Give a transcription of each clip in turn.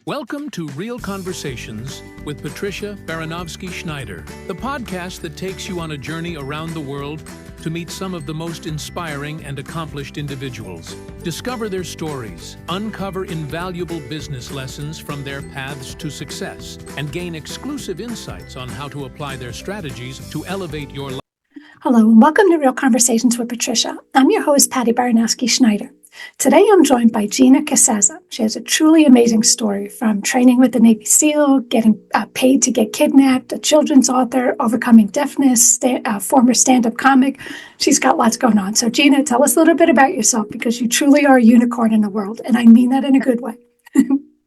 Welcome to Real Conversations with Patricia Baranovsky-Schneider, the podcast that takes you on a journey around the world to meet some of the most inspiring and accomplished individuals. Discover their stories, uncover invaluable business lessons from their paths to success, and gain exclusive insights on how to apply their strategies to elevate your life. Hello, and welcome to Real Conversations with Patricia. I'm your host, Patty Baranovsky-Schneider. Today, I'm joined by Gina Casazza. She has a truly amazing story, from training with the Navy SEAL, getting paid to get kidnapped, a children's author, overcoming deafness, former stand-up comic. She's got lots going on. So Gina, tell us a little bit about yourself, because you truly are a unicorn in the world, and I mean that in a good way.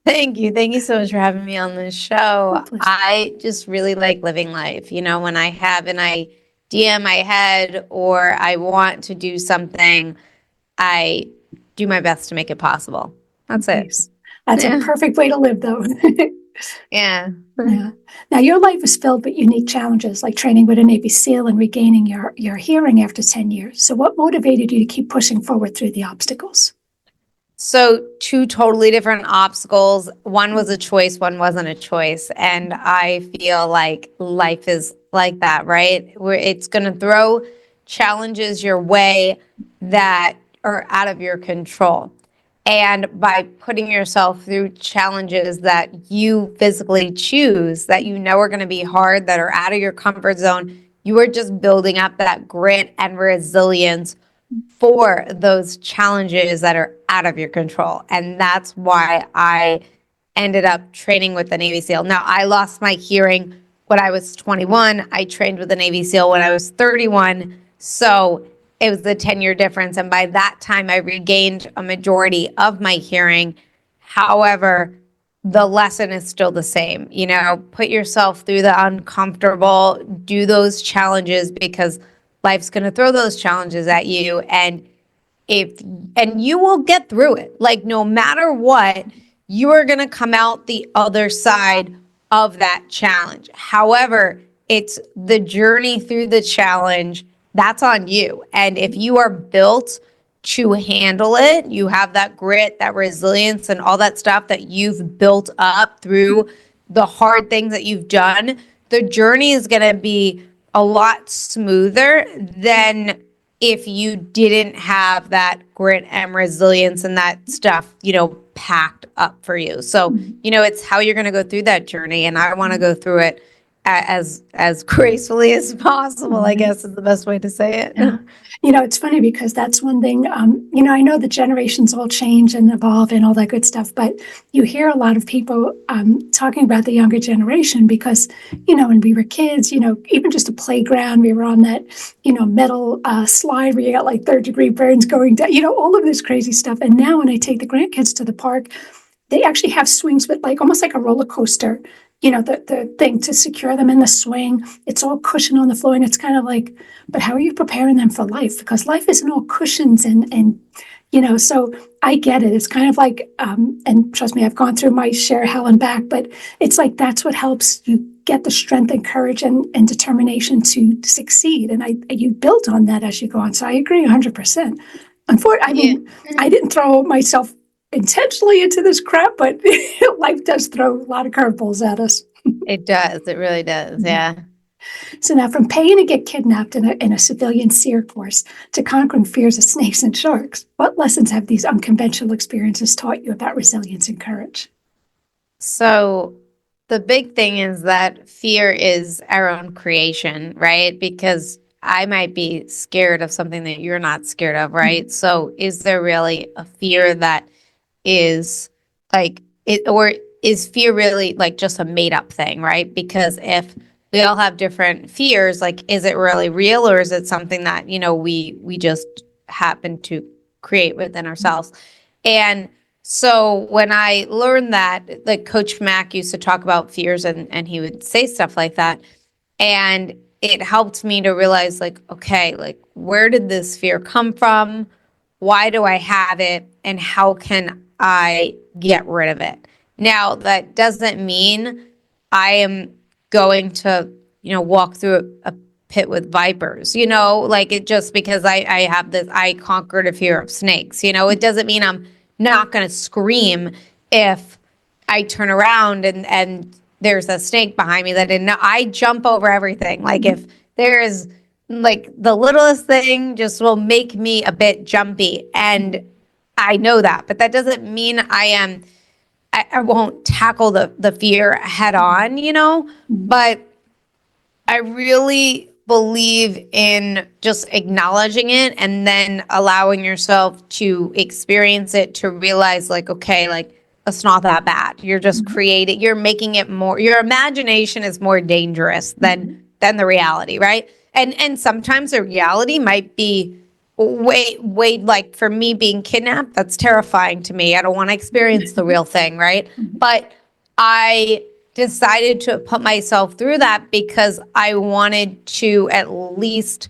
Thank you. Thank you so much for having me on this show. I just really like living life. You know, when I have an idea in my head or I want to do something, I do my best to make it possible. That's it. Nice. That's a perfect way to live, though. Yeah. Now, your life is filled with unique challenges, like training with a Navy SEAL and regaining your hearing after 10 years. So what motivated you to keep pushing forward through the obstacles? So two totally different obstacles. One was a choice, one wasn't a choice. And I feel like life is like that, right? Where it's going to throw challenges your way that are out of your control. And by putting yourself through challenges that you physically choose, that you know are going to be hard, that are out of your comfort zone, you are just building up that grit and resilience for those challenges that are out of your control. And that's why I ended up training with the Navy SEAL. Now, I lost my hearing when I was 21. I trained with the Navy SEAL when I was 31. So it was the 10-year difference. And by that time, I regained a majority of my hearing. However, the lesson is still the same. You know, put yourself through the uncomfortable, do those challenges, because life's going to throw those challenges at you. And you will get through it. Like, no matter what, you are going to come out the other side of that challenge. However, it's the journey through the challenge that's on you. And if you are built to handle it, you have that grit, that resilience, and all that stuff that you've built up through the hard things that you've done, the journey is going to be a lot smoother than if you didn't have that grit and resilience and that stuff, you know, packed up for you. So, you know, it's how you're going to go through that journey. And I want to go through it as gracefully as possible, I guess is the best way to say it. Yeah. You know, it's funny because that's one thing, you know, I know the generations all change and evolve and all that good stuff, but you hear a lot of people talking about the younger generation because, you know, when we were kids, you know, even just a playground, we were on that, you know, metal slide where you got like third-degree burns going down, you know, all of this crazy stuff. And now when I take the grandkids to the park, they actually have swings with like almost like a roller coaster, you know, the thing to secure them in the swing. It's all cushion on the floor. And it's kind of like, but how are you preparing them for life? Because life isn't all cushions and you know, so I get it. It's kind of like, and trust me, I've gone through my share of hell and back, but it's like, that's what helps you get the strength and courage and determination to succeed. And you built on that as you go on. So I agree 100%. Unfortunately, I mean, I didn't throw myself intentionally into this crap, but life does throw a lot of curveballs at us. It does. It really does. Yeah. So now, from paying to get kidnapped in a civilian SERE course to conquering fears of snakes and sharks, what lessons have these unconventional experiences taught you about resilience and courage? So the big thing is that fear is our own creation, right? Because I might be scared of something that you're not scared of, right? Mm-hmm. So is there really a fear that is like it, or is fear really like just a made up thing, right? Because if we all have different fears, like, is it really real, or is it something that, you know, we just happen to create within ourselves? And so when I learned that, like Coach Mack used to talk about fears and he would say stuff like that. And it helped me to realize, like, okay, like, where did this fear come from? Why do I have it? And how can I get rid of it? Now, that doesn't mean I am going to, you know, walk through a pit with vipers, you know, like it just because I have this, I conquered a fear of snakes, you know, it doesn't mean I'm not going to scream if I turn around and there's a snake behind me that I didn't know. I jump over everything. Like if there is like the littlest thing just will make me a bit jumpy. And I know that, but that doesn't mean I won't tackle the fear head on, but I really believe in just acknowledging it and then allowing yourself to experience it, to realize like, okay, like it's not that bad. You're just creating, you're making it more, your imagination is more dangerous than the reality, right? And sometimes the reality might be way like for me being kidnapped, that's terrifying to me. I don't want to experience the real thing, right? But I decided to put myself through that because I wanted to at least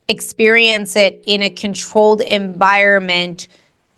experience it in a controlled environment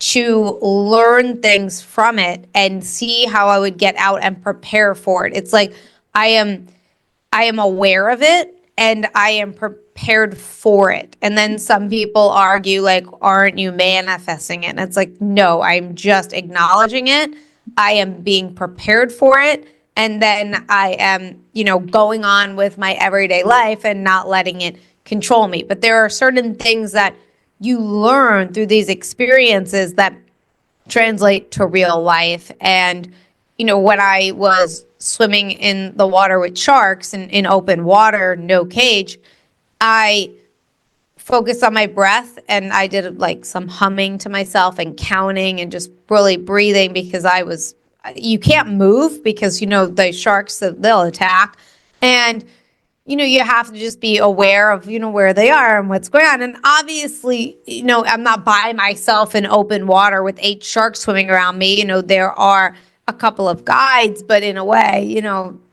to learn things from it and see how I would get out and prepare for it. It's like I am aware of it and I am prepared for it. And then some people argue like, aren't you manifesting it? And it's like, no, I'm just acknowledging it. I am being prepared for it. And then I am, going on with my everyday life and not letting it control me. But there are certain things that you learn through these experiences that translate to real life. And, when I was swimming in the water with sharks and in open water, no cage, I focused on my breath and I did like some humming to myself and counting and just really breathing because you can't move because, the sharks, they'll attack. And, you have to just be aware of, where they are and what's going on. And obviously, I'm not by myself in open water with 8 sharks swimming around me. There are a couple of guides, but in a way,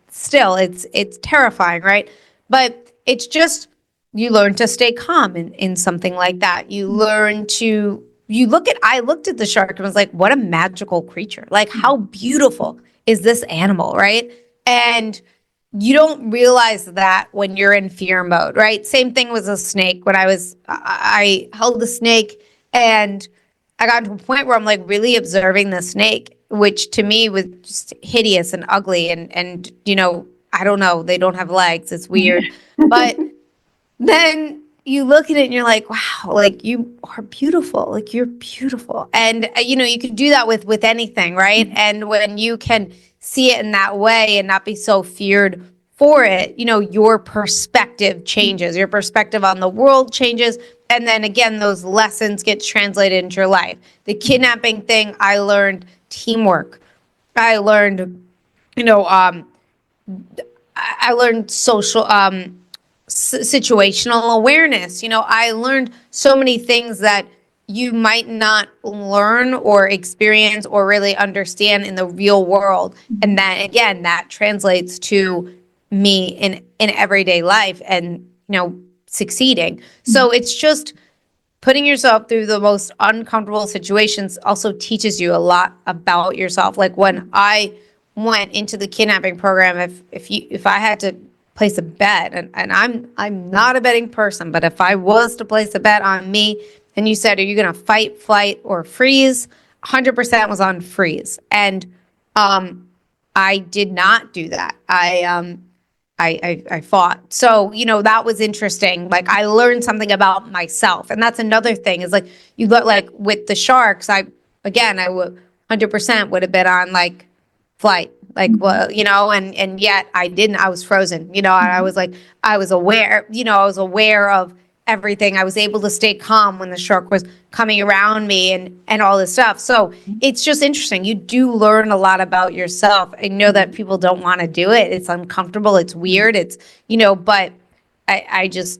still it's terrifying, right? But it's just, you learn to stay calm in something like that. You learn to, I looked at the shark and was like, what a magical creature. Like, how beautiful is this animal, right? And you don't realize that when you're in fear mode, right? Same thing with a snake. When I held the snake and I got to a point where I'm like really observing the snake, which to me was just hideous and ugly. And I don't know, they don't have legs. It's weird. But then you look at it and you're like, wow, like you are beautiful. Like you're beautiful. And, you can do that with anything, right? And when you can see it in that way and not be so feared for it, your perspective changes. Your perspective on the world changes. And then again, those lessons get translated into your life. The kidnapping thing, I learned teamwork. I learned, I learned social, situational awareness. I learned so many things that you might not learn or experience or really understand in the real world. And that, again, that translates to me in everyday life and, succeeding. So it's just putting yourself through the most uncomfortable situations also teaches you a lot about yourself. Like when I went into the kidnapping program, if I had to place a bet, and I'm not a betting person, but if I was to place a bet on me and you said, are you going to fight, flight, or freeze? 100% was on freeze. And I did not do that. I fought. So, that was interesting. Like I learned something about myself. And that's another thing is like, you look like with the sharks, I would 100% would have been on like flight, like, well, and yet I didn't, I was frozen, and I was like, I was aware of everything. I was able to stay calm when the shark was coming around me and all this stuff. So it's just interesting. You do learn a lot about yourself. I know that people don't want to do it. It's uncomfortable. It's weird. It's, but I just,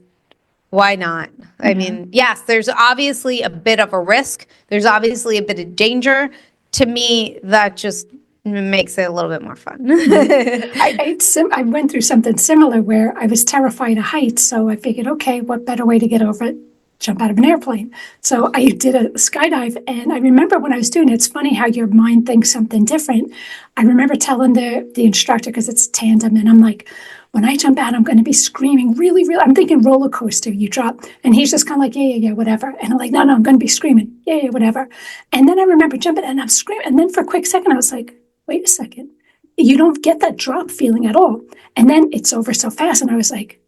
why not? I mean, yes, there's obviously a bit of a risk. There's obviously a bit of danger. To me, that just makes it a little bit more fun. I went through something similar where I was terrified of heights. So I figured, okay, what better way to get over it? Jump out of an airplane. So I did a skydive. And I remember when I was doing it, it's funny how your mind thinks something different. I remember telling the instructor, because it's tandem, and I'm like, when I jump out, I'm going to be screaming really, really. I'm thinking roller coaster, you drop. And he's just kind of like, yeah, whatever. And I'm like, no, I'm going to be screaming, yeah, whatever. And then I remember jumping and I'm screaming. And then for a quick second, I was like, wait a second. you don't get that drop feeling at all. And then it's over so fast. And I was like,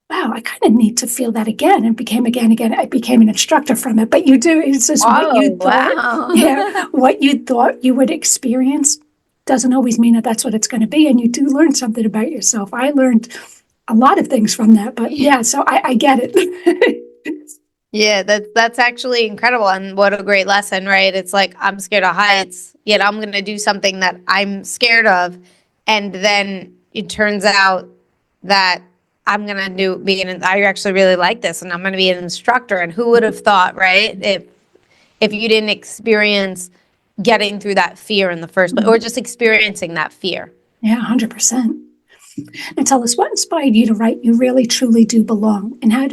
wow, I kind of need to feel that again. And became again. I became an instructor from it. But you do, it's just what you thought, wow. what you thought you would experience doesn't always mean that that's what it's going to be. And you do learn something about yourself. I learned a lot of things from that, but yeah, so I get it. Yeah, that's actually incredible, and what a great lesson, right? It's like I'm scared of heights, yet I'm going to do something that I'm scared of, and then it turns out that I'm going to I actually really like this, and I'm going to be an instructor. And who would have thought, right? If you didn't experience getting through that fear in the first place, or just experiencing that fear. Yeah, 100%. And tell us, what inspired you to write You Really Truly Do Belong? And how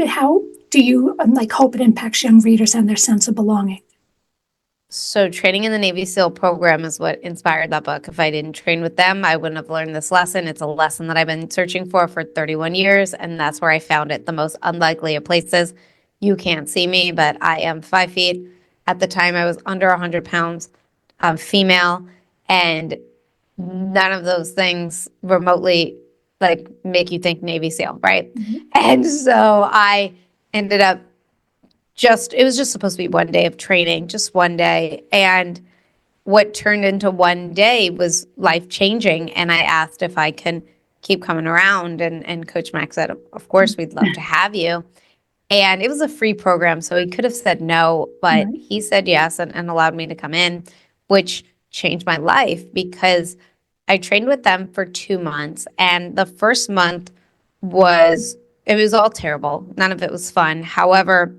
do you hope it impacts young readers and their sense of belonging? So training in the Navy SEAL program is what inspired that book. If I didn't train with them, I wouldn't have learned this lesson. It's a lesson that I've been searching for 31 years, and that's where I found it. The most unlikely of places. You can't see me, but I am 5 feet. At the time, I was under 100 pounds. I'm female, and none of those things remotely make you think Navy SEAL, right? And so I ended up it was just supposed to be one day of training, just one day. And what turned into one day was life changing. And I asked if I can keep coming around. And Coach Max said, of course, we'd love to have you. And it was a free program, so he could have said no, but he said yes and allowed me to come in, which changed my life because I trained with them for 2 months. And the first month it was all terrible. None of it was fun. However,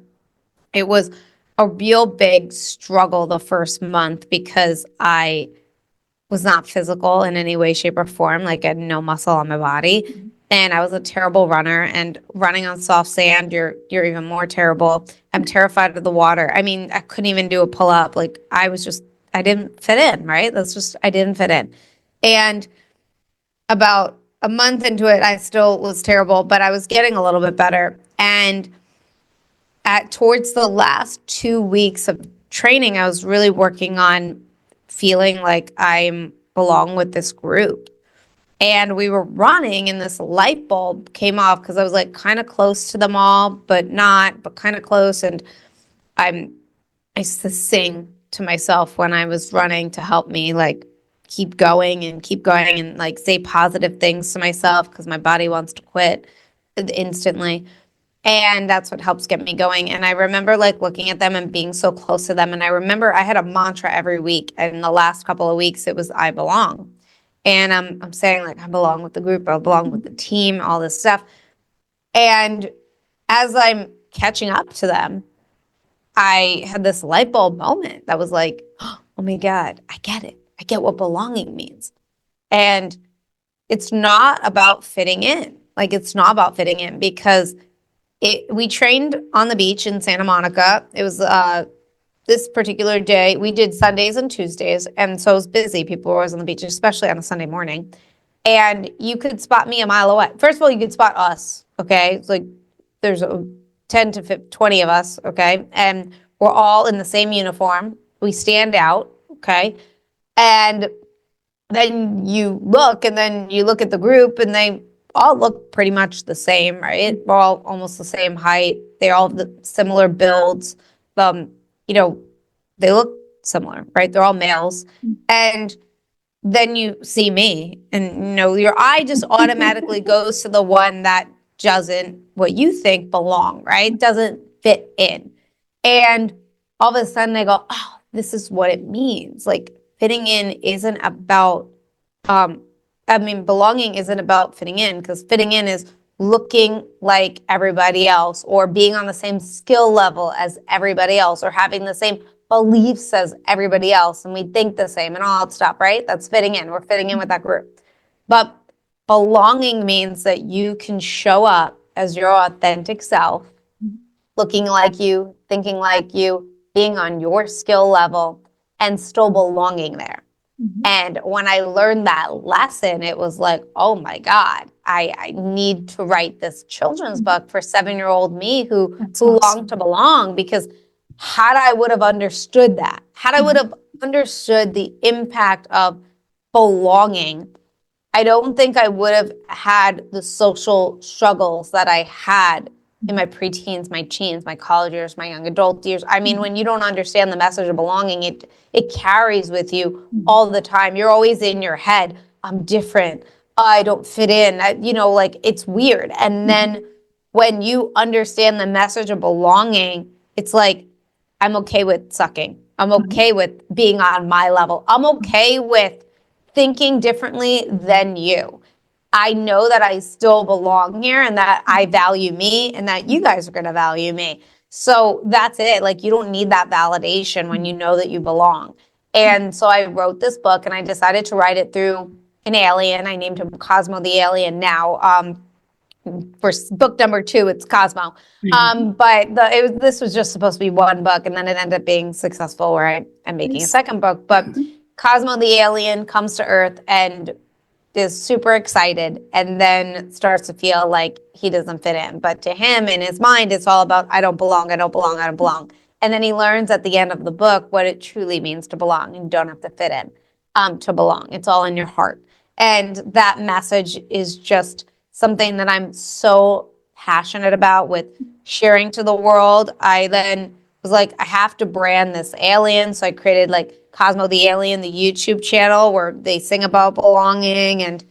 it was a real big struggle the first month because I was not physical in any way, shape, or form. Like I had no muscle on my body. And I was a terrible runner. And running on soft sand, you're even more terrible. I'm terrified of the water. I mean, I couldn't even do a pull-up. Like I didn't fit in, right? I didn't fit in. And about a month into it, I still was terrible, but I was getting a little bit better. And towards the last 2 weeks of training, I was really working on feeling like I belong with this group. And we were running, and this light bulb came off because I was like kind of close to them all, but kind of close. And I used to sing to myself when I was running to help me like keep going and like say positive things to myself because my body wants to quit instantly. And that's what helps get me going. And I remember like looking at them and being so close to them. And I remember I had a mantra every week. And in the last couple of weeks, it was I belong. And I'm saying like I belong with the group, I belong with the team, all this stuff. And as I'm catching up to them, I had this light bulb moment that was like, oh my God, I get it. I get what belonging means. And it's not about fitting in. Like it's not about fitting in because we trained on the beach in Santa Monica. It was this particular day. We did Sundays and Tuesdays, and so it was busy. People were always on the beach, especially on a Sunday morning. And you could spot me a mile away. First of all, you could spot us, okay? It's like there's 10 to 20 of us, okay? And we're all in the same uniform. We stand out, okay? And then you look at the group, and they all look pretty much the same, right? We're all almost the same height. They all have the similar builds. They look similar, right? They're all males. And then you see me, and your eye just automatically goes to the one that doesn't, what you think, belong, right? Doesn't fit in. And all of a sudden I go, oh, this is what it means. Like fitting in isn't about belonging isn't about fitting in, because fitting in is looking like everybody else or being on the same skill level as everybody else or having the same beliefs as everybody else, and we think the same and all that stuff, right? That's fitting in. We're fitting in with that group. But belonging means that you can show up as your authentic self, looking like you, thinking like you, being on your skill level, and still belonging there. And when I learned that lesson, it was like, oh my God, I need to write this children's book for 7-year-old me who longed to belong, because had I would have understood that, had I would have understood the impact of belonging, I don't think I would have had the social struggles that I had in my preteens, my teens, my college years, my young adult years. I mean, when you don't understand the message of belonging, it carries with you all the time. You're always in your head, I'm different, I don't fit in, like it's weird. And then when you understand the message of belonging, it's like, I'm okay with sucking. I'm okay with being on my level. I'm okay with thinking differently than you. I know that I still belong here and that I value me and that you guys are going to value me. So that's it. Like, you don't need that validation when you know that you belong. And so I wrote this book and I decided to write it through an alien. I named him Cosmo the Alien now. For book number 2, it's Cosmo. But this was just supposed to be one book, and then it ended up being successful where I'm making a second book. But Cosmo the Alien comes to Earth and is super excited, and then starts to feel like he doesn't fit in. But to him, in his mind, it's all about, I don't belong, I don't belong, I don't belong. And then he learns at the end of the book what it truly means to belong. You don't have to fit in to belong. It's all in your heart. And that message is just something that I'm so passionate about with sharing to the world. I then was like, I have to brand this alien. So I created like Cosmo the Alien, the YouTube channel where they sing about belonging, and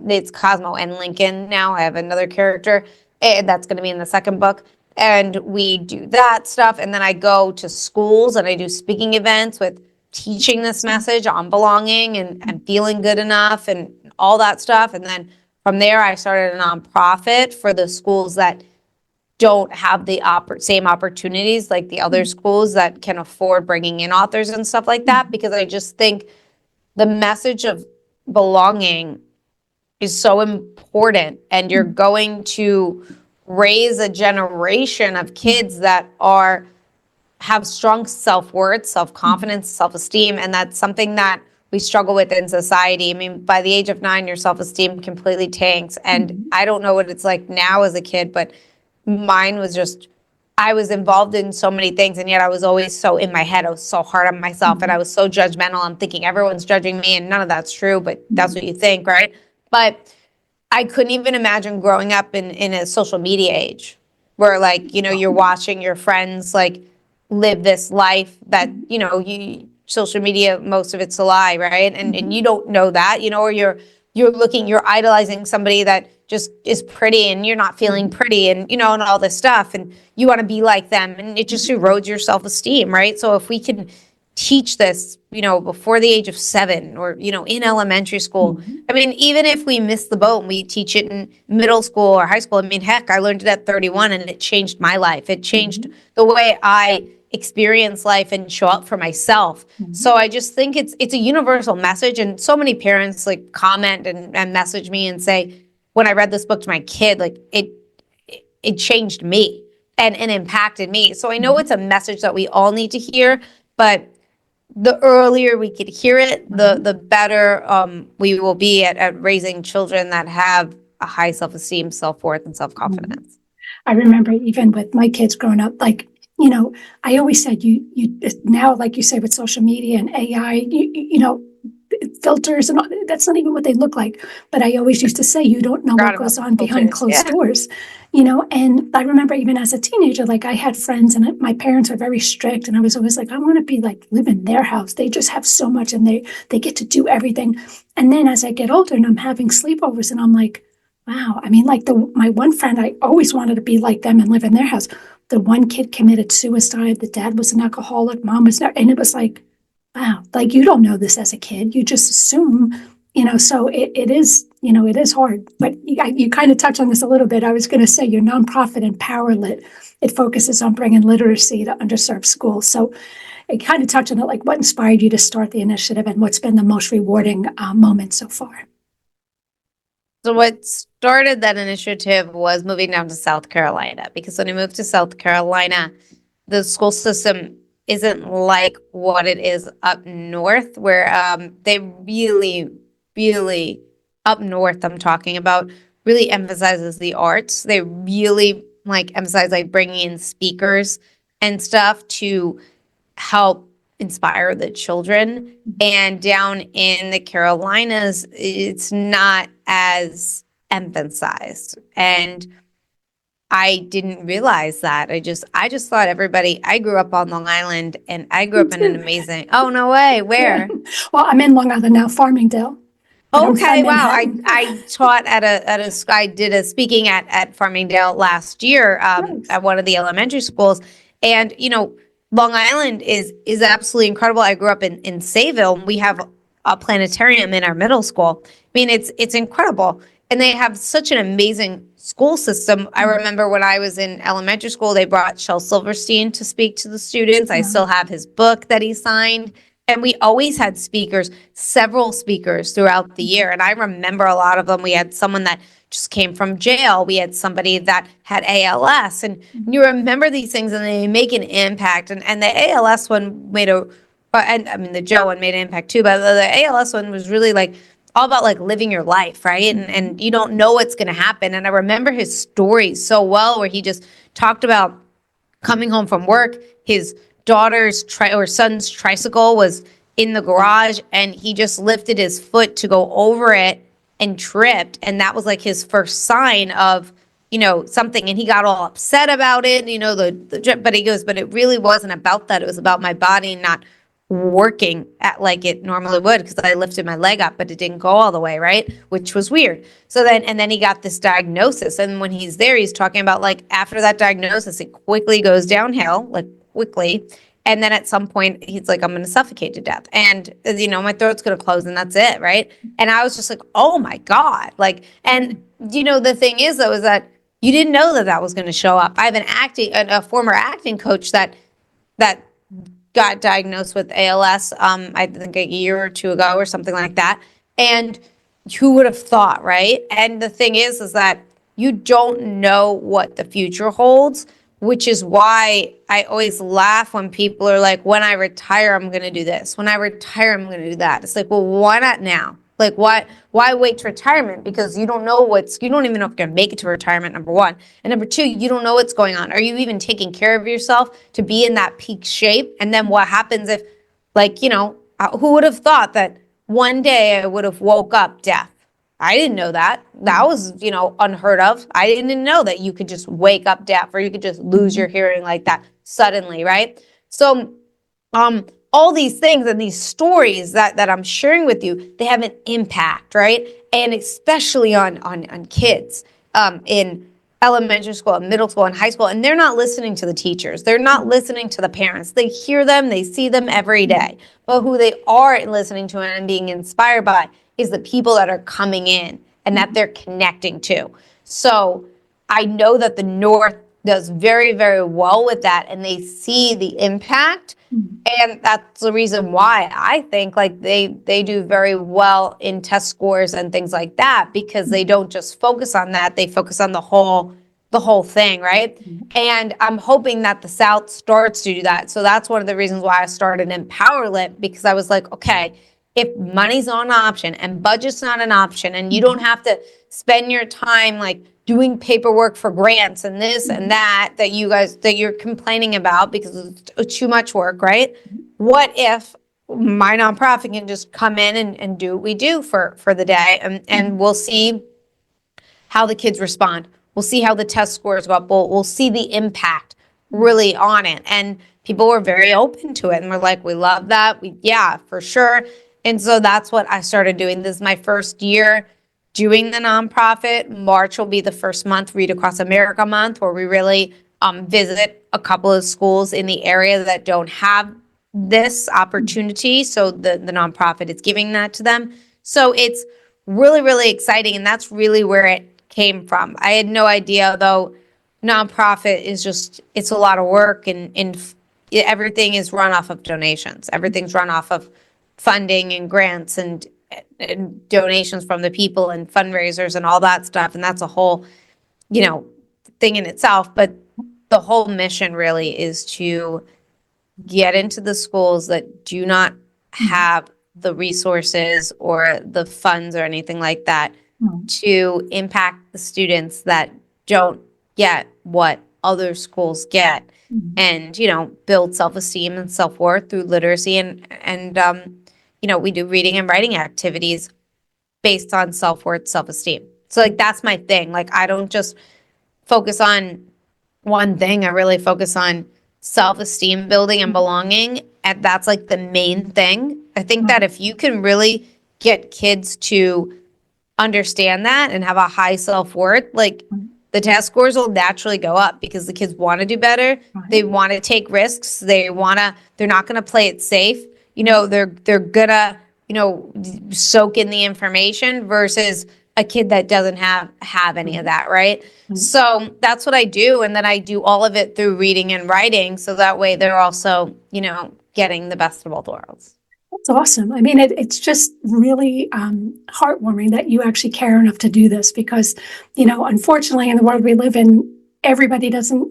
it's Cosmo and Lincoln now. I have another character, and that's going to be in the second book. And we do that stuff. And then I go to schools and I do speaking events with teaching this message on belonging and feeling good enough and all that stuff. And then from there, I started a nonprofit for the schools that don't have the same opportunities like the other schools that can afford bringing in authors and stuff like that, because I just think the message of belonging is so important, and you're going to raise a generation of kids that have strong self-worth, self-confidence, self-esteem, and that's something that we struggle with in society. I mean, by the age of 9, your self-esteem completely tanks, and I don't know what it's like now as a kid, but mine was just, I was involved in so many things, and yet I was always so in my head. I was so hard on myself, and I was so judgmental. I'm thinking everyone's judging me, and none of that's true, but that's what you think, right? But I couldn't even imagine growing up in a social media age where, like, you're watching your friends, like, live this life that, social media, most of it's a lie, right? And you don't know that, or you're idolizing somebody that just is pretty and you're not feeling pretty, and and all this stuff, and you want to be like them, and it just erodes your self-esteem, right? So if we can teach this, before the age of 7, or in elementary school. I mean, even if we miss the boat and we teach it in middle school or high school, I mean, heck, I learned it at 31 and it changed my life. It changed the way I experience life and show up for myself. So I just think it's a universal message, and so many parents like comment and message me and say, when I read this book to my kid, like it changed me and impacted me. So I know it's a message that we all need to hear, but the earlier we could hear it, the better we will be at raising children that have a high self-esteem, self-worth, and self-confidence. I remember even with my kids growing up, like, I always said you now, like you say, with social media and AI, filters and all, that's not even what they look like. But I always used to say, you don't know what goes on behind closed doors, and I remember even as a teenager, like I had friends and my parents were very strict, and I was always like, I want to be like, live in their house. They just have so much and they get to do everything. And then as I get older and I'm having sleepovers and I'm like, wow, I mean, like my one friend, I always wanted to be like them and live in their house. The one kid committed suicide. The dad was an alcoholic. Mom was not, and it was like, wow, like you don't know this as a kid. You just assume, so it is, it is hard. But you kind of touch on this a little bit. I was going to say your nonprofit EmpowerLit, it focuses on bringing literacy to underserved schools. So it kind of touched on it, like what inspired you to start the initiative and what's been the most rewarding moment so far? So what started that initiative was moving down to South Carolina, because when I moved to South Carolina, the school system isn't like what it is up north, where they really, really, up north, I'm talking about, really emphasizes the arts. They really emphasize bringing in speakers and stuff to help inspire the children. And down in the Carolinas, it's not as emphasized. And I didn't realize that. I just thought everybody, I grew up on Long Island, and I grew up in an amazing, oh, no way, where? Well, I'm in Long Island now, Farmingdale. But I'm Okay, from wow. Manhattan. I taught I did a speaking at Farmingdale last year, Nice. at one of the elementary schools. And, Long Island is absolutely incredible. I grew up in Sayville. We have a planetarium in our middle school. I mean, it's incredible. And they have such an amazing school system. I remember when I was in elementary school, they brought Shel Silverstein to speak to the students. I still have his book that he signed. And we always had speakers, several speakers throughout the year. And I remember a lot of them. We had someone that just came from jail. We had somebody that had ALS. And you remember these things, and they make an impact. And the ALS one made and I mean, the Joe one made an impact too, but the ALS one was really like all about like living your life, right? And you don't know what's going to happen. And I remember his story so well, where he just talked about coming home from work, his son's tricycle was in the garage, and he just lifted his foot to go over it and tripped. And that was like his first sign of, something. And he got all upset about it, but he goes, but it really wasn't about that. It was about my body not working at like it normally would, because I lifted my leg up, but it didn't go all the way, right? Which was weird. So then he got this diagnosis. And when he's there, he's talking about like after that diagnosis, it quickly goes downhill, like quickly. And then at some point, he's like, I'm going to suffocate to death. And, my throat's going to close, and that's it, right? And I was just like, oh my God. Like, and, the thing is, though, is that you didn't know that was going to show up. I have a former acting coach that got diagnosed with ALS, I think a year or two ago or something like that. And who would have thought, right? And the thing is that you don't know what the future holds, which is why I always laugh when people are like, when I retire, I'm going to do this. When I retire, I'm going to do that. It's like, well, why not now? Like, why wait to retirement? Because you don't even know if you're going to make it to retirement, number one. And number two, you don't know what's going on. Are you even taking care of yourself to be in that peak shape? And then what happens if, who would have thought that one day I would have woke up deaf? I didn't know that. That was, unheard of. I didn't know that you could just wake up deaf, or you could just lose your hearing like that suddenly, right? So, all these things and these stories that I'm sharing with you, they have an impact, right? And especially on kids in elementary school and middle school and high school. And they're not listening to the teachers. They're not listening to the parents. They hear them, they see them every day. But who they are listening to and being inspired by is the people that are coming in and that they're connecting to. So I know that the North does very, very well with that, and they see the impact. And that's the reason why I think like they do very well in test scores and things like that, because they don't just focus on that, they focus on the whole thing, right? And I'm hoping that the South starts to do that. So that's one of the reasons why I started Empowerlit, because I was like, okay, if money's not an option and budget's not an option, and you don't have to spend your time like doing paperwork for grants and this and that you're complaining about because it's too much work, right? What if my nonprofit can just come in and do what we do for the day, and we'll see how the kids respond. We'll see how the test scores go up. We'll see the impact really on it. And people were very open to it, and we're like, we love that. Yeah, for sure. And so that's what I started doing. This is my first year doing the nonprofit. March will be the first month, Read Across America month, where we really visit a couple of schools in the area that don't have this opportunity. So the nonprofit is giving that to them. So it's really, really exciting. And that's really where it came from. I had no idea, though, nonprofit is it's a lot of work, and everything is run off of donations. Everything's run off of funding and grants and donations from the people and fundraisers and all that stuff. And that's a whole, thing in itself. But the whole mission really is to get into the schools that do not have the resources or the funds or anything like that to impact the students that don't get what other schools get, and, you know, build self-esteem and self-worth through literacy. And you know, we do reading and writing activities based on self-worth, self-esteem. So like, that's my thing. Like, I don't just focus on one thing. I really focus on self-esteem building and belonging. And that's like the main thing. I think that if you can really get kids to understand that and have a high self-worth, like, the test scores will naturally go up because the kids want to do better. They want to take risks. They're not going to play it safe. You know, they're gonna, you know, soak in the information versus a kid that doesn't have any of that, right? So that's what I do. And then I do all of it through reading and writing. So that way they're also, you know, getting the best of both worlds. That's awesome. I mean, it's just really heartwarming that you actually care enough to do this because, you know, unfortunately in the world we live in, everybody doesn't,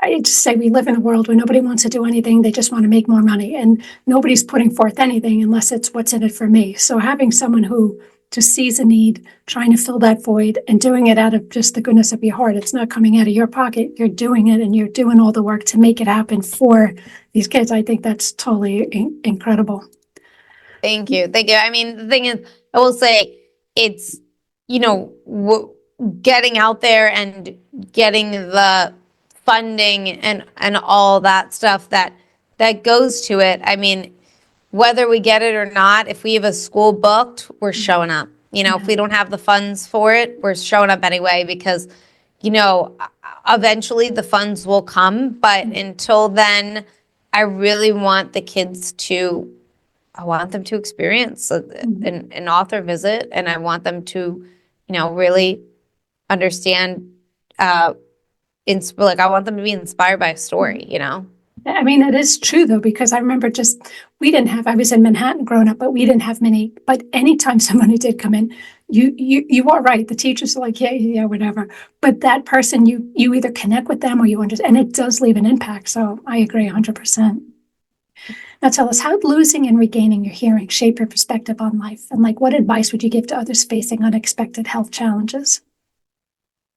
I just say we live in a world where nobody wants to do anything. They just want to make more money and nobody's putting forth anything unless it's what's in it for me. So having someone who just sees a need, trying to fill that void and doing it out of just the goodness of your heart. It's not coming out of your pocket. You're doing it and you're doing all the work to make it happen for these kids. I think that's totally incredible. Thank you. Thank you. I mean, the thing is, I will say it's, you know, getting out there and getting the funding and all that stuff that goes to it. I mean, whether we get it or not, if we have a school booked, we're showing up. You know, if we don't have the funds for it, we're showing up anyway because, you know, eventually the funds will come. But until then, I really want the kids to, I want them to experience an author visit, and I want them to, you know, really understand, like, I want them to be inspired by a story, you know? I mean, it is true though, because I remember I was in Manhattan growing up, but we didn't have many, but anytime somebody did come in, you are right. The teachers are like, yeah, whatever. But that person, you either connect with them or you understand, and it does leave an impact. So I agree 100%. Now tell us, how losing and regaining your hearing shape your perspective on life? And like, what advice would you give to others facing unexpected health challenges?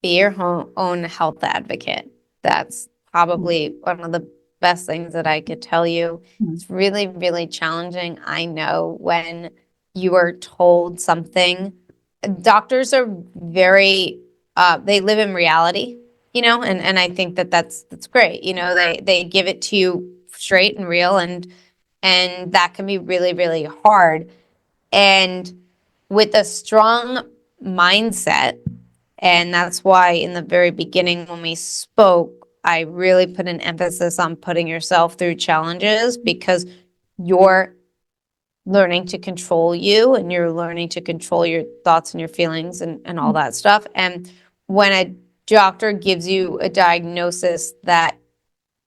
Be your own health advocate. That's probably one of the best things that I could tell you. It's really, really challenging. I know when you are told something, doctors are very, they live in reality, you know, and I think that's great. You know, they give it to you straight and real, and that can be really, really hard. And with a strong mindset, and that's why in the very beginning when we spoke, I really put an emphasis on putting yourself through challenges, because you're learning to control you and you're learning to control your thoughts and your feelings and all that stuff. And when a doctor gives you a diagnosis that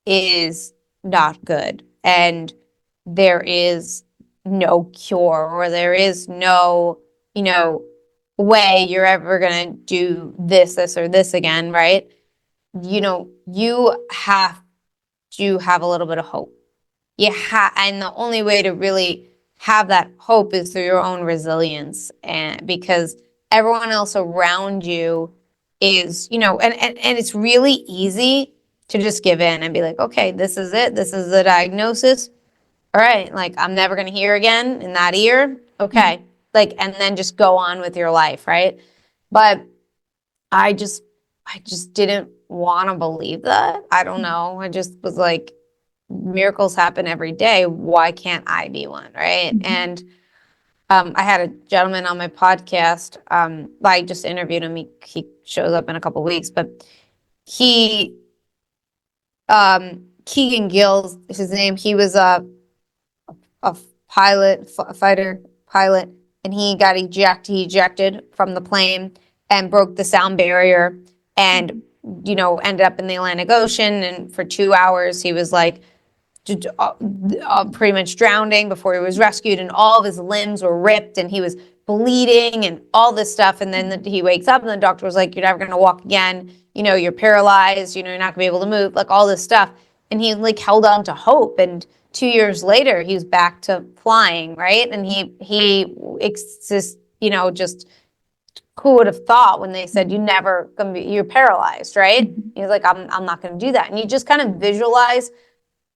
is not good and there is no cure, or there is no, you know, way you're ever going to do this or this again, right? You know, you have to have a little bit of hope. And the only way to really have that hope is through your own resilience, and because everyone else around you is, you know, and it's really easy to just give in and be like, okay, this is it. This is the diagnosis. All right, like, I'm never going to hear again in that ear. Okay. Like, and then just go on with your life, right? But I just didn't want to believe that. I don't know. I just was like, miracles happen every day. Why can't I be one, right? And I had a gentleman on my podcast. I just interviewed him. He shows up in a couple weeks, but Keegan Gill's his name. He was a fighter pilot, and he got ejected from the plane and broke the sound barrier, and, you know, ended up in the Atlantic Ocean. And for 2 hours, he was like pretty much drowning before he was rescued, and all of his limbs were ripped and he was bleeding and all this stuff. And then he wakes up and the doctor was like, you're never going to walk again. You know, you're paralyzed, you know, you're not gonna be able to move, like all this stuff. And he like held on to hope. And 2 years later, he was back to flying, right? And he exists, you know, just who would have thought when they said you're paralyzed, right? He's like, I'm not going to do that. And you just kind of visualize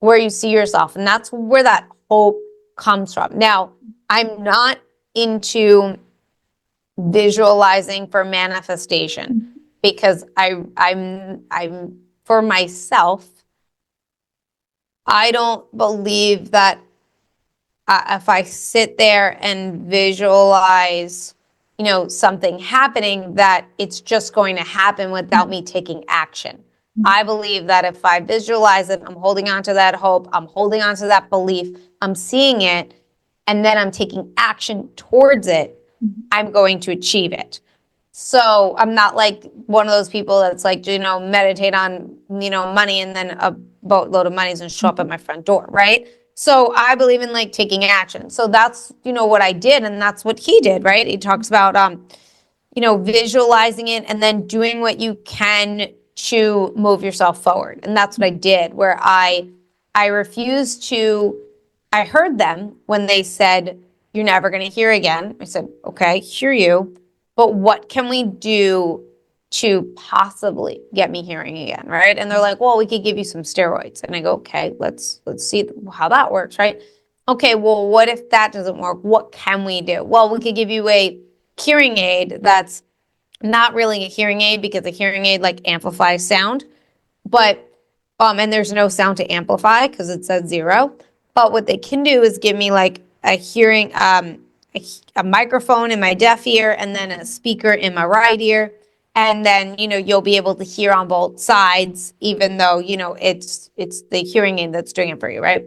where you see yourself. And that's where that hope comes from. Now, I'm not into visualizing for manifestation because I'm for myself, I don't believe that if I sit there and visualize, something happening, that it's just going to happen without me taking action. I believe that if I visualize it, I'm holding on to that hope, I'm holding on to that belief, I'm seeing it, and then I'm taking action towards it, I'm going to achieve it. So I'm not like one of those people that's like, meditate on, money, and then a boatload of money is going to show up at my front door, right? So I believe in like taking action. So that's, what I did, and that's what he did, right? He talks about, visualizing it and then doing what you can to move yourself forward. And that's what I did, where I refused to, I heard them when they said, you're never going to hear again. I said, okay, hear you, but what can we do to possibly get me hearing again, right? And they're like, well, we could give you some steroids. And I go, okay, let's see how that works, right? Okay, well, what if that doesn't work? What can we do? Well, we could give you a hearing aid that's not really a hearing aid, because a hearing aid like amplifies sound, but and there's no sound to amplify because it says 0. But what they can do is give me like a hearing, a microphone in my deaf ear, and then a speaker in my right ear. And then, you'll be able to hear on both sides, even though, it's the hearing aid that's doing it for you, right?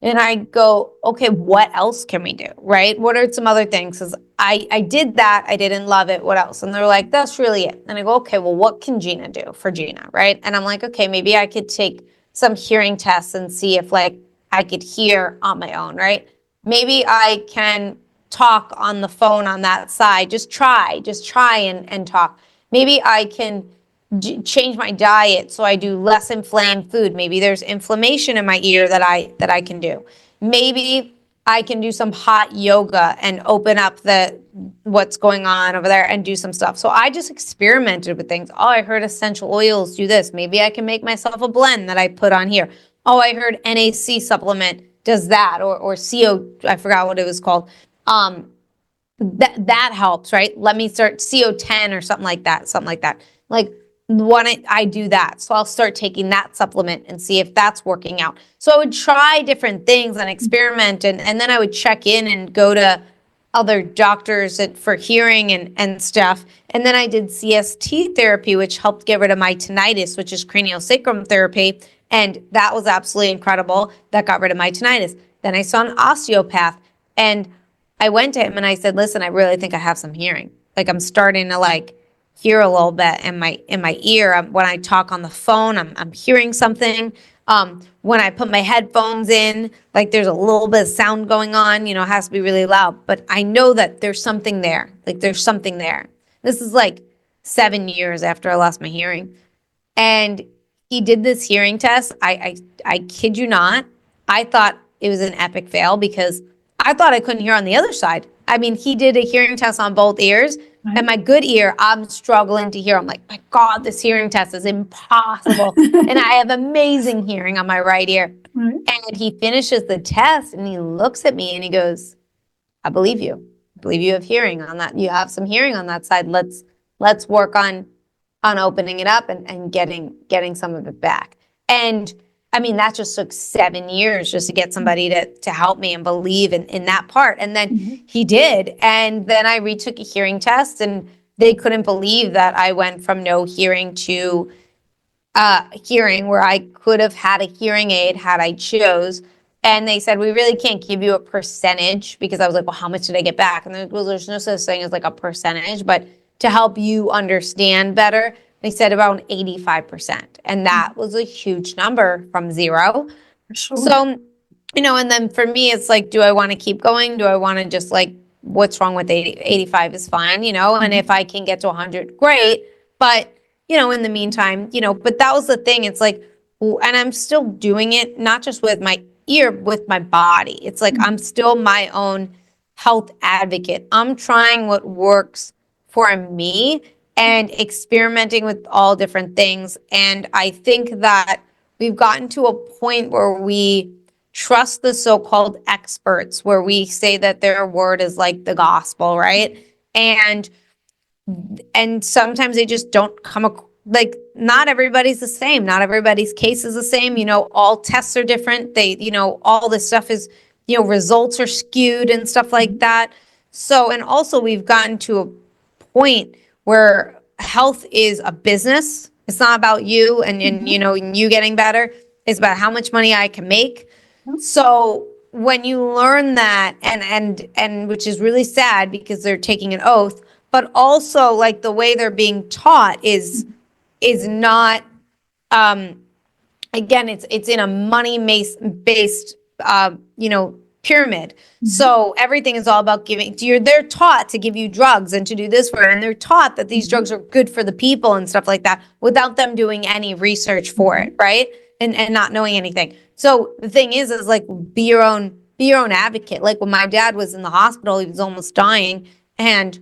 And I go, okay, what else can we do, right? What are some other things? Because I did that. I didn't love it. What else? And they're like, that's really it. And I go, okay, well, what can Gina do for Gina, right? And I'm like, okay, maybe I could take some hearing tests and see if like I could hear on my own, right? Maybe I can talk on the phone on that side. Just try and talk. Maybe I can change my diet so I do less inflamed food. Maybe there's inflammation in my ear that I can do. Maybe I can do some hot yoga and open up what's going on over there and do some stuff. So I just experimented with things. Oh, I heard essential oils do this. Maybe I can make myself a blend that I put on here. Oh, I heard NAC supplement does that, or CO, I forgot what it was called. That helps, right? Let me start CO10 or something like that. Like, when I do that, so I'll start taking that supplement and see if that's working out. So I would try different things and experiment, and then I would check in and go to other doctors for hearing and stuff. And then I did CST therapy, which helped get rid of my tinnitus, which is craniosacrum therapy. And that was absolutely incredible. That got rid of my tinnitus. Then I saw an osteopath, and I went to him and I said, listen, I really think I have some hearing. Like, I'm starting to like hear a little bit in my ear. When I talk on the phone, I'm hearing something. When I put my headphones in, like there's a little bit of sound going on, it has to be really loud, but I know that there's something there. Like, there's something there. This is like 7 years after I lost my hearing. And he did this hearing test. I kid you not. I thought it was an epic fail because I thought I couldn't hear on the other side. I mean, he did a hearing test on both ears, and my good ear, I'm struggling to hear. I'm like, my God, this hearing test is impossible. And I have amazing hearing on my right ear. Right. And he finishes the test and he looks at me and he goes, I believe you. I believe you have hearing on that. You have some hearing on that side. Let's work on opening it up and getting some of it back. And I mean, that just took 7 years just to get somebody to help me and believe in that part. And then he did. And then I retook a hearing test, and they couldn't believe that I went from no hearing to hearing, where I could have had a hearing aid had I chose. And they said, we really can't give you a percentage, because I was like, well, how much did I get back? And there's no such thing as like a percentage, but to help you understand better, they said about 85%. And that was a huge number from 0. Sure. So, and then for me, it's like, do I want to keep going? Do I want to just like, what's wrong with 80? 85 is fine, and if I can get to 100, great. But, in the meantime, but that was the thing. It's like, and I'm still doing it, not just with my ear, with my body. It's like, I'm still my own health advocate. I'm trying what works for me, and experimenting with all different things. And I think that we've gotten to a point where we trust the so-called experts, where we say that their word is like the gospel, right? And sometimes they just don't like, not everybody's the same. Not everybody's case is the same. All tests are different. All this stuff is, results are skewed and stuff like that. So, and also we've gotten to a point where health is a business. It's not about you and you getting better. It's about how much money I can make. So when you learn that, and which is really sad because they're taking an oath, but also like the way they're being taught is not, again, it's in a money based pyramid. So everything is all about giving. They're taught to give you drugs and to do this for it, and they're taught that these drugs are good for the people and stuff like that without them doing any research for it, right? And not knowing anything. So the thing is like, be your own advocate. Like when my dad was in the hospital, he was almost dying, and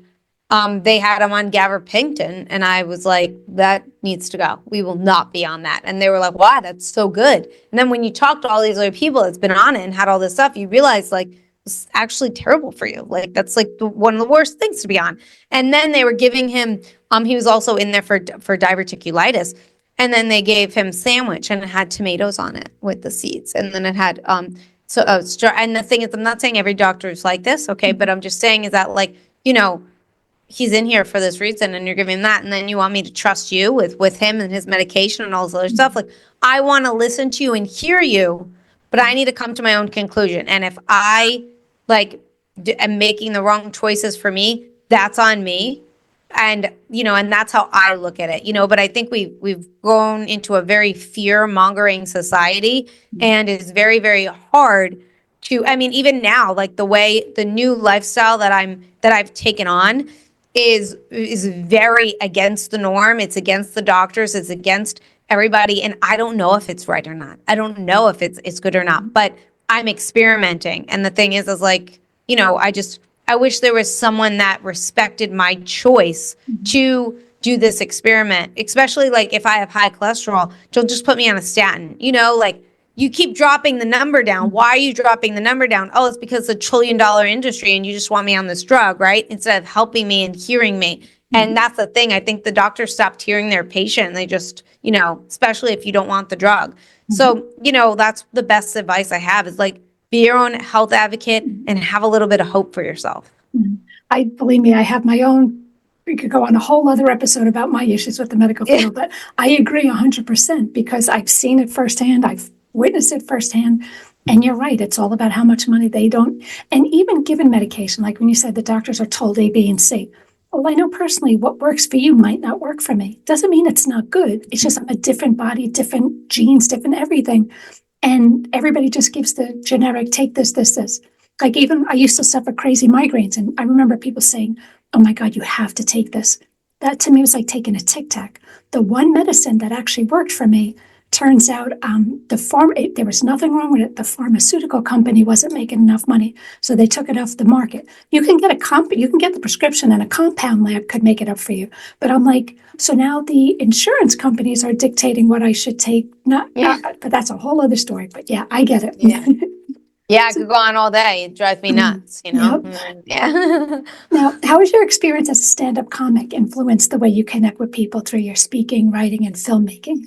they had him on gabapentin, and I was like, that needs to go. We will not be on that. And they were like, wow, that's so good. And then when you talk to all these other people that's been on it and had all this stuff, you realize like, it's actually terrible for you. Like that's like one of the worst things to be on. And then they were giving him, he was also in there for diverticulitis. And then they gave him sandwich, and it had tomatoes on it with the seeds. And then it had, and the thing is, I'm not saying every doctor is like this, okay? But I'm just saying is that like, he's in here for this reason, and you're giving him that, and then you want me to trust you with him and his medication and all this other stuff. Like, I want to listen to you and hear you, but I need to come to my own conclusion. And if I am making the wrong choices for me, that's on me. And and that's how I look at it. But I think we've grown into a very fear-mongering society, and it's very, very hard to, even now, like the new lifestyle that I've taken on is very against the norm. It's against the doctors. It's against everybody. And I don't know if it's right or not. I don't know if it's good or not, but I'm experimenting. And the thing is like, I wish there was someone that respected my choice to do this experiment, especially like if I have high cholesterol, don't just put me on a statin, like, you keep dropping the number down. Why are you dropping the number down? Oh, it's because it's $1 trillion industry and you just want me on this drug, right? Instead of helping me and hearing me. And that's the thing. I think the doctors stopped hearing their patient, and they just, especially if you don't want the drug. So, that's the best advice I have is like, be your own health advocate and have a little bit of hope for yourself. Believe me, I have my own. We could go on a whole other episode about my issues with the medical field, but I agree 100% because I've seen it firsthand. I've witnessed it firsthand. And you're right. It's all about how much money they don't. And even given medication, like when you said the doctors are told A, B, and C. Well, I know personally what works for you might not work for me. Doesn't mean it's not good. It's just I'm a different body, different genes, different everything. And everybody just gives the generic, take this. Like even I used to suffer crazy migraines. And I remember people saying, oh my God, you have to take this. That to me was like taking a Tic Tac. The one medicine that actually worked for me, turns out there was nothing wrong with it. The pharmaceutical company wasn't making enough money, so they took it off the market. You can get the prescription, and a compound lab could make it up for you. But I'm like, so now the insurance companies are dictating what I should take. Not, but that's a whole other story. But yeah, I get it. Yeah, I could go on all day. It drives me nuts, Yep. Yeah. Now, how has your experience as a stand-up comic influenced the way you connect with people through your speaking, writing, and filmmaking?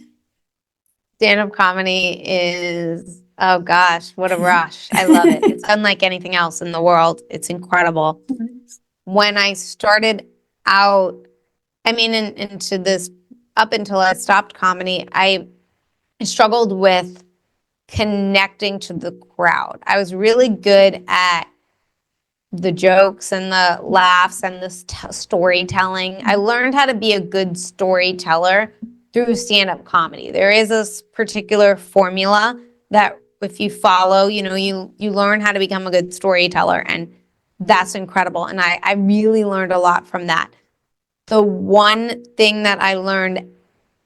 Stand-up comedy is, oh gosh, what a rush. I love it. It's unlike anything else in the world. It's incredible. When I started out, into this, up until I stopped comedy, I struggled with connecting to the crowd. I was really good at the jokes and the laughs and the storytelling. I learned how to be a good storyteller through stand-up comedy. There is this particular formula that if you follow, you learn how to become a good storyteller, and that's incredible. And I really learned a lot from that. The one thing that I learned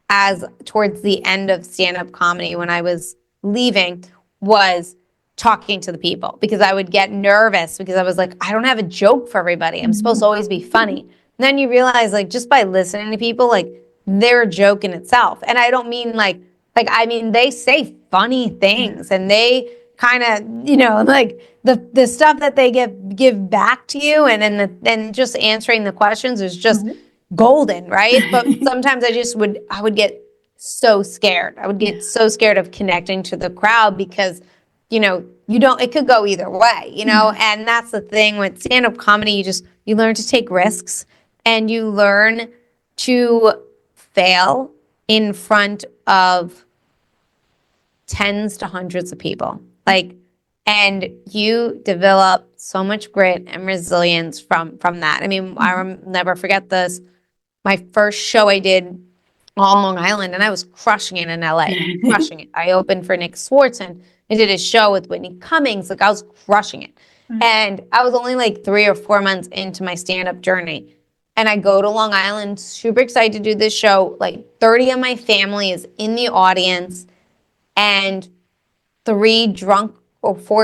as towards the end of stand-up comedy when I was leaving was talking to the people, because I would get nervous because I was like, I don't have a joke for everybody. I'm supposed to always be funny. then you realize, like, just by listening to people, like, they're a joke in itself. And I don't mean I mean, they say funny things, and they kind of, like the stuff that they give back to you, and just answering the questions is just golden, right? But sometimes I would get so scared. I would get so scared of connecting to the crowd because, it could go either way, and that's the thing with stand-up comedy. You learn to take risks, and you learn to fail in front of tens to hundreds of people. And you develop so much grit and resilience from that. I mean, I'll never forget this. My first show I did on Long Island, and I was crushing it in LA, crushing it. I opened for Nick Swartz, and I did a show with Whitney Cummings. I was crushing it. And I was only 3 or 4 months into my stand-up journey. And I go to Long Island, super excited to do this show. 30 of my family is in the audience, and 4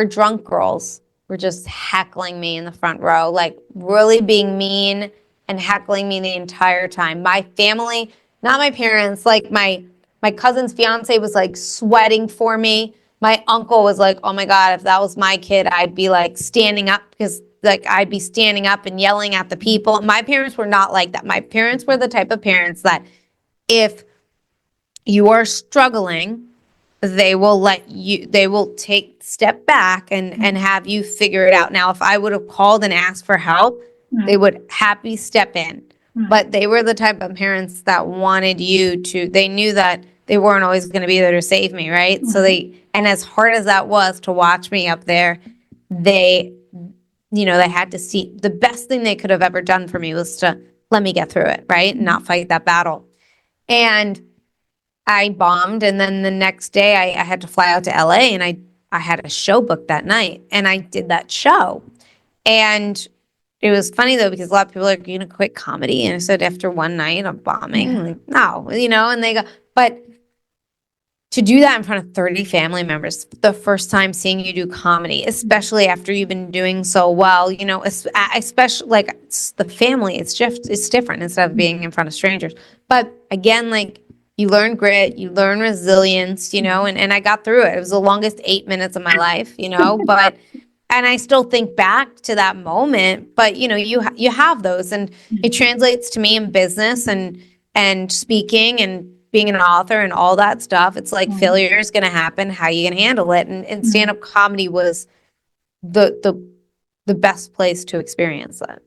drunk girls were just heckling me in the front row, really being mean and heckling me the entire time. My family, not my parents, my cousin's fiance was sweating for me. My uncle was like, oh my God, if that was my kid, I'd be standing up because I'd be standing up and yelling at the people. My parents were not like that. My parents were the type of parents that if you are struggling, they will step back and have you figure it out. Now, if I would have called and asked for help, they would happily step in. But they were the type of parents that wanted they knew that they weren't always going to be there to save me, right? So and as hard as that was to watch me up there, they had to see, the best thing they could have ever done for me was to let me get through it, right? And not fight that battle. And I bombed, and then the next day I had to fly out to LA, and I had a show booked that night, and I did that show. And it was funny though, because a lot of people are going to quit comedy. And I said, after one night of bombing, no, and they go, but to do that in front of 30 family members, the first time seeing you do comedy, especially after you've been doing so well, especially it's the family, it's different instead of being in front of strangers. But again, you learn grit, you learn resilience, and I got through it. It was the longest 8 minutes of my life, but, and I still think back to that moment, but you have those, and it translates to me in business and speaking and being an author and all that stuff. It's failure is going to happen. How are you going to handle it? And stand-up comedy was the best place to experience that.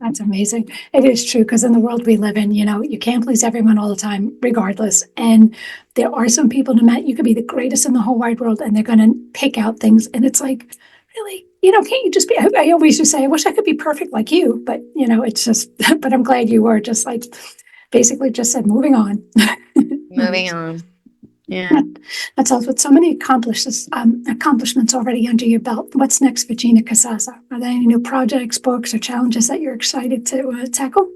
That's amazing. It is true, because in the world we live in, you can't please everyone all the time, regardless. And there are some people, no matter, you could be the greatest in the whole wide world, and they're going to pick out things. And it's really, can't you just be, I always just say, I wish I could be perfect like you, but it's just, but I'm glad you were just basically just said, moving on. Moving on. Yeah. That's all. With so many accomplishments already under your belt, what's next for Gina Casazza? Are there any new projects, books, or challenges that you're excited to tackle?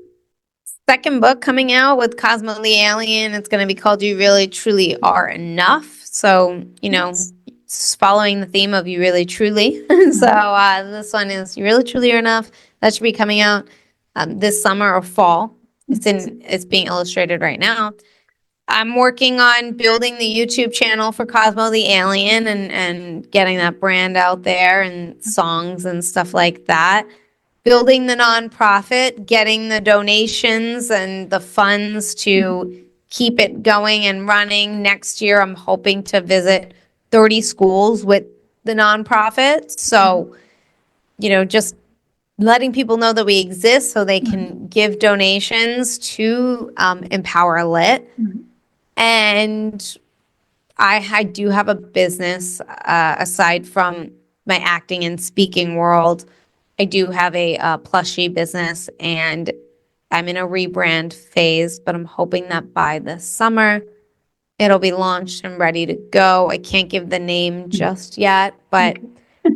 Second book coming out with Cosmo the Alien. It's going to be called You Really Truly Are Enough. So, following the theme of You Really Truly. So this one is You Really Truly Are Enough. That should be coming out this summer or fall. It's being illustrated right now. I'm working on building the YouTube channel for Cosmo the Alien and getting that brand out there and songs and stuff like that. Building the nonprofit, getting the donations and the funds to keep it going and running. Next year, I'm hoping to visit 30 schools with the nonprofit. So, just letting people know that we exist so they can give donations to Empower Lit. And I do have a business aside from my acting and speaking world. I do have a plushie business, and I'm in a rebrand phase, but I'm hoping that by this summer it'll be launched and ready to go. I can't give the name just yet, but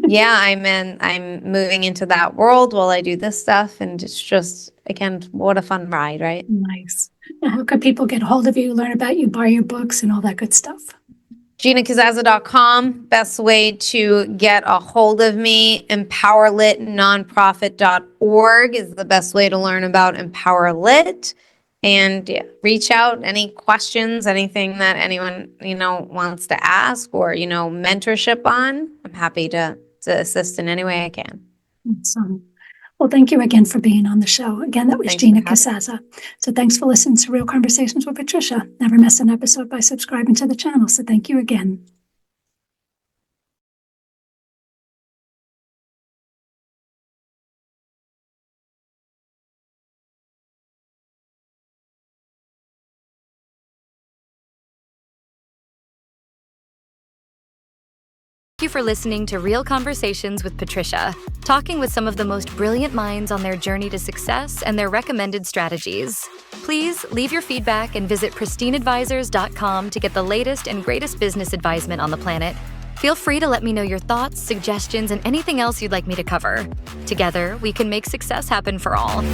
yeah, I'm moving into that world while I do this stuff, and it's just, again, what a fun ride, right? Nice. Now, how can people get a hold of you, learn about you, buy your books, and all that good stuff? GinaCasazza.com, best way to get a hold of me. EmpowerLitNonprofit.org is the best way to learn about EmpowerLit. And yeah, reach out, any questions, anything that anyone, wants to ask or, mentorship on. I'm happy to assist in any way I can. Awesome. Well, thank you again for being on the show. Again, that was Thanks Gina for having me. Casazza. So thanks for listening to Real Conversations with Patricia. Never miss an episode by subscribing to the channel. So thank you again. Thank you for listening to Real Conversations with Patricia, talking with some of the most brilliant minds on their journey to success and their recommended strategies. Please leave your feedback and visit pristineadvisors.com to get the latest and greatest business advisement on the planet. Feel free to let me know your thoughts, suggestions, and anything else you'd like me to cover. Together, we can make success happen for all.